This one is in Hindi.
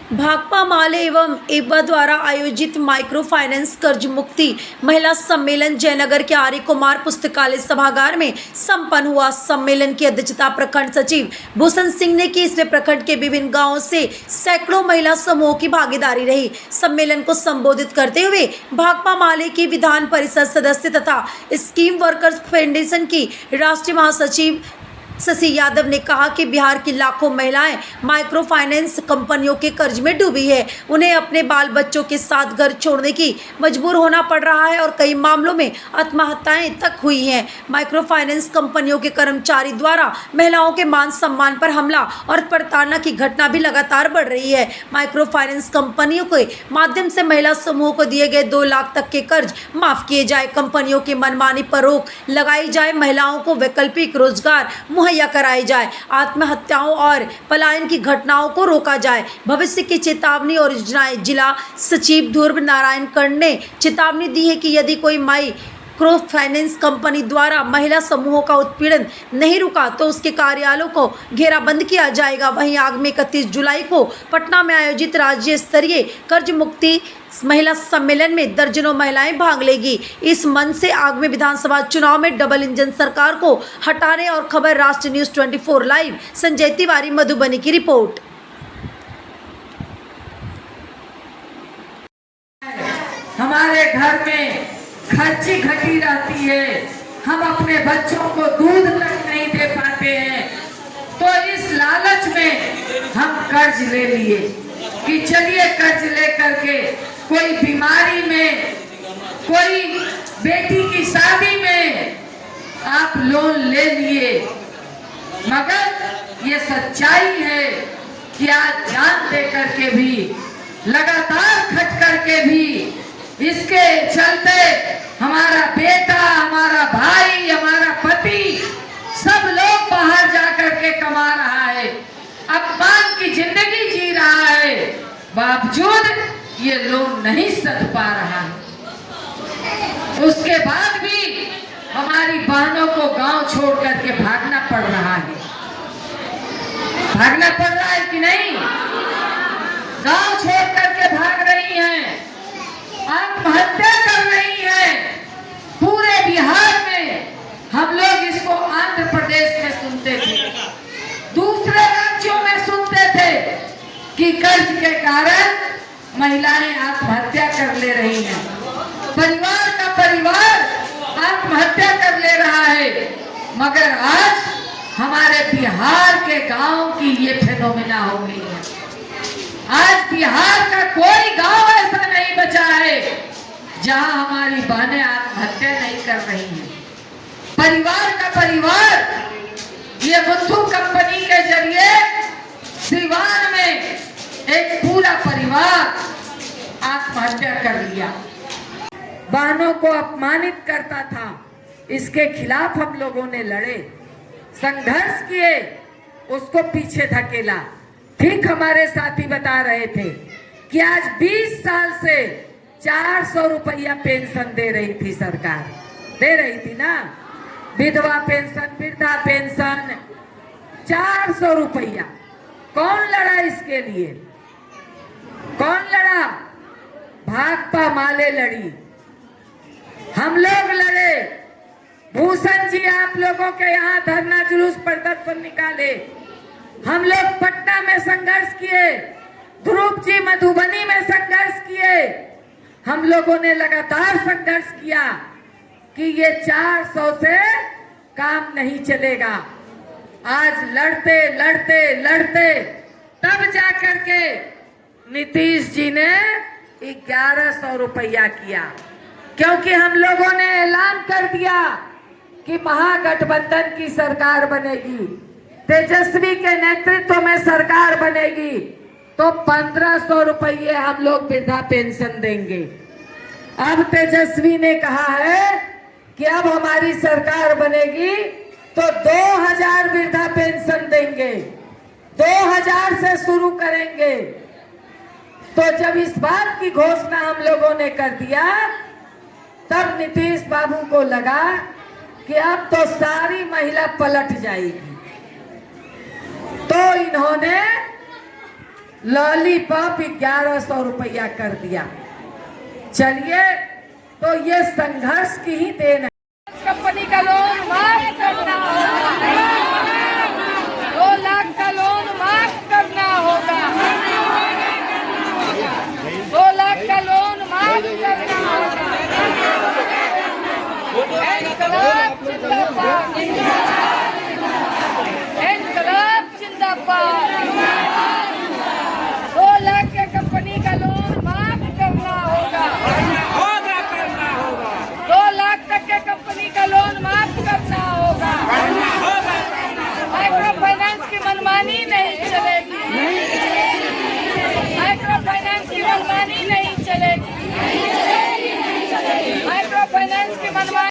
भाकपा माले एवं एबा द्वारा आयोजित माइक्रो फाइनेंस कर्ज मुक्ति महिला सम्मेलन जयनगर के आर्य कुमार पुस्तकालय सभागार में संपन्न हुआ। सम्मेलन की अध्यक्षता प्रखंड सचिव भूषण सिंह ने की। इसमें प्रखंड के विभिन्न गांवों से सैकड़ों महिला समूहों की भागीदारी रही। सम्मेलन को संबोधित करते हुए भाकपा माले की विधान परिषद सदस्य तथा स्कीम वर्कर्स फेडरेशन की राष्ट्रीय महासचिव शशि यादव ने कहा कि बिहार की लाखों महिलाएं माइक्रो फाइनेंस कंपनियों के कर्ज में डूबी है। उन्हें अपने बाल बच्चों के साथ घर छोड़ने की मजबूर होना पड़ रहा है और कई मामलों में आत्महत्याएं तक हुई हैं। माइक्रो फाइनेंस कंपनियों के कर्मचारी द्वारा महिलाओं के मान सम्मान पर हमला और प्रताड़ना की घटना भी लगातार बढ़ रही है। माइक्रो फाइनेंस कंपनियों के माध्यम से महिला समूह को दिए गए 2 लाख तक के कर्ज माफ किए जाए। कंपनियों की मनमानी पर रोक लगाई जाए। महिलाओं को वैकल्पिक रोजगार मुहैया कराई जाए। आत्महत्याओं और पलायन की घटनाओं को रोका जाए। भविष्य की चेतावनी और योजनाएं। जिला सचिव ध्रुव नारायण कर्ण ने चेतावनी दी है कि यदि कोई माइक्रो फाइनेंस कंपनी द्वारा महिला समूहों का उत्पीड़न नहीं रुका तो उसके कार्यालयों को घेराबंद किया जाएगा। वहीं आगामी 31 जुलाई को पटना में आयोजित राज्य स्तरीय कर्ज मुक्ति महिला सम्मेलन में दर्जनों महिलाएं भाग लेगी। इस मंच से आगामी विधानसभा चुनाव में डबल इंजन सरकार को हटाने और खबर राष्ट्र न्यूज 24 लाइव संजय तिवारी मधुबनी की रिपोर्ट। हमारे घर में खर्ची घटी रहती है, हम अपने बच्चों को दूध तक नहीं दे पाते हैं, तो इस लालच में हम कर्ज ले लिए कि चलिए कर्ज ले करके कोई बीमारी में, कोई बेटी की शादी में आप लोन ले लिए। मगर ये सच्चाई है कि आज जान दे करके भी, लगातार खट करके भी, इसके चलते हमारा बेटा, हमारा भाई, हमारा पति, सब लोग बाहर जाकर के कमा रहा है, अपमान की जिंदगी जी रहा है, बावजूद ये लोन नहीं सध पा रहा है। उसके बाद भी हमारी बहनों को गांव छोड़ करके भागना पड़ रहा है। भागना पड़ रहा है कि नहीं? गांव छोड़ करके भाग रही हैं, आत्महत्या कर रही हैं। पूरे बिहार में हम लोग इसको आंध्र प्रदेश में सुनते थे, दूसरे राज्यों में सुनते थे कि कर्ज के कारण महिलाएं आत्महत्या कर ले रही हैं, परिवार का परिवार आत्महत्या कर ले रहा है। मगर आज हमारे बिहार के गांव की ये फेनोमेना हो गई है। आज बिहार का कोई गांव ऐसा नहीं बचा है जहां हमारी बहनें आत्महत्या नहीं कर रही हैं। परिवार का परिवार ये मुथू कंपनी के जरिए सिवान में एक पूरा परिवार आत्महत्या कर लिया। बहनों को अपमानित करता था, इसके खिलाफ हम लोगों ने लड़े, संघर्ष किए, उसको पीछे धकेला। ठीक हमारे साथी बता रहे थे कि आज 20 साल से 400 रुपया पेंशन दे रही थी सरकार, दे रही थी ना, विधवा पेंशन, वृद्धा पेंशन, 400 रुपया। कौन लड़ा इसके लिए? कौन लड़ा? भाकपा माले लड़ी, हम लोग लड़े। भूषण जी आप लोगों के यहाँ धरना जुलूस प्रदर्शन निकाले, हम लोग पटना में संघर्ष किए, ध्रुव जी मधुबनी में संघर्ष किए। हम लोगों ने लगातार संघर्ष किया कि ये 400 से काम नहीं चलेगा। आज लड़ते लड़ते लड़ते तब जाकर के नीतीश जी ने 1100 रुपया किया, क्योंकि हम लोगों ने ऐलान कर दिया कि महागठबंधन की सरकार बनेगी, तेजस्वी के नेतृत्व में सरकार बनेगी, तो 1500 रुपये हम लोग वृद्धा पेंशन देंगे। अब तेजस्वी ने कहा है कि अब हमारी सरकार बनेगी तो 2000 वृद्धा पेंशन देंगे, 2000 से शुरू करेंगे। तो जब इस बात की घोषणा हम लोगों ने कर दिया, तब नीतीश बाबू को लगा कि अब तो सारी महिला पलट जाएगी, तो इन्होंने लॉलीपॉप 1100 रुपया कर दिया। चलिए, तो ये संघर्ष की ही देन है।